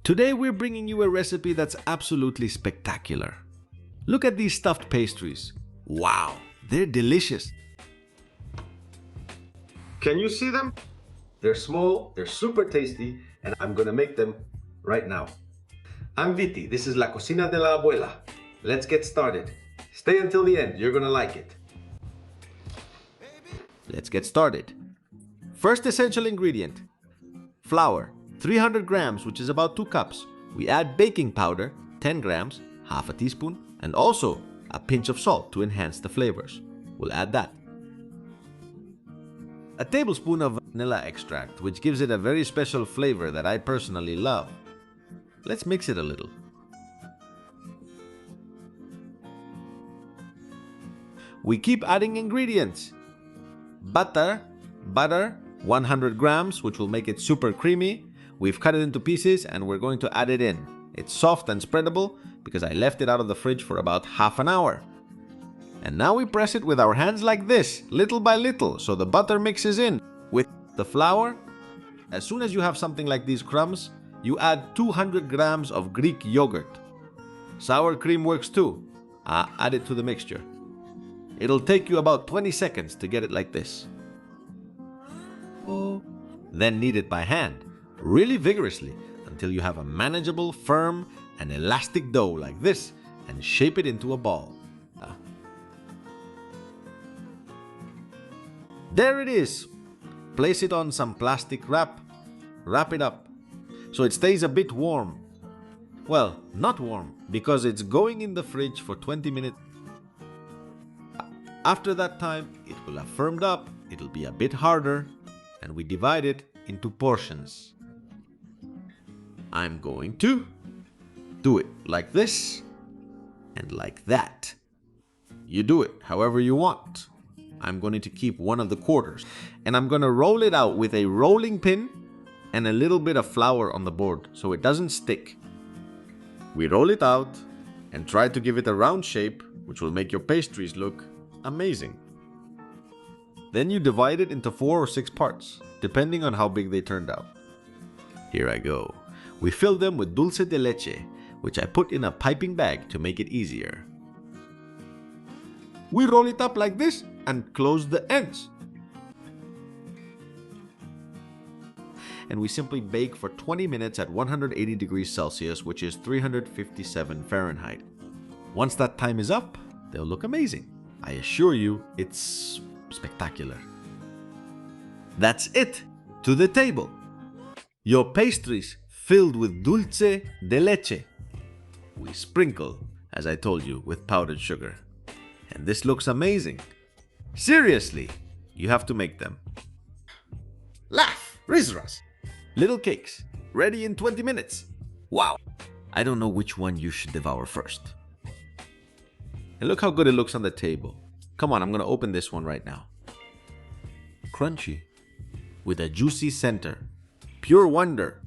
Today we're bringing you a recipe that's absolutely spectacular. Look at these stuffed pastries. Wow, they're delicious. Can you see them? They're small, they're super tasty, and I'm gonna make them right now. I'm Viti, this is La Cocina de la Abuela. Let's get started. Stay until the end, you're gonna like it. Let's get started. First essential ingredient, flour, 300 grams, which is about 2 cups. We add baking powder, 10 grams, half a teaspoon, and also a pinch of salt to enhance the flavors. We'll add that. A tablespoon of vanilla extract, which gives it a very special flavor that I personally love. Let's mix it a little. We keep adding ingredients. Butter, 100 grams, which will make it super creamy. We've cut it into pieces and we're going to add it in. It's soft and spreadable because I left it out of the fridge for about half an hour. And now we press it with our hands like this, little by little, so the butter mixes in with the flour. As soon as you have something like these crumbs, you add 200 grams of Greek yogurt. Sour cream works too. Add it to the mixture. It'll take you about 20 seconds to get it like this. Then knead it by hand, really vigorously, until you have a manageable, firm, and elastic dough like this, and shape it into a ball. There it is. Place it on some plastic wrap. Wrap it up so it stays a bit warm. Well, not warm, because it's going in the fridge for 20 minutes. After that time, it will have firmed up, it'll be a bit harder, and we divide it into portions. I'm going to do it like this and like that. You do it however you want. I'm going to keep one of the quarters and I'm going to roll it out with a rolling pin and a little bit of flour on the board so it doesn't stick. We roll it out and try to give it a round shape, which will make your pastries look amazing. Then you divide it into 4 or 6 parts, depending on how big they turned out. Here I go. We fill them with dulce de leche, which I put in a piping bag to make it easier. We roll it up like this and close the ends. And we simply bake for 20 minutes at 180 degrees Celsius, which is 357 Fahrenheit. Once that time is up, they'll look amazing. I assure you, it's spectacular. That's it! To the table! Your pastries filled with dulce de leche. We sprinkle, as I told you, with powdered sugar. And this looks amazing. Seriously, you have to make them. Laugh! Rizras! Little cakes, ready in 20 minutes. Wow! I don't know which one you should devour first. And look how good it looks on the table. Come on, I'm gonna open this one right now. Crunchy, with a juicy center. Pure wonder.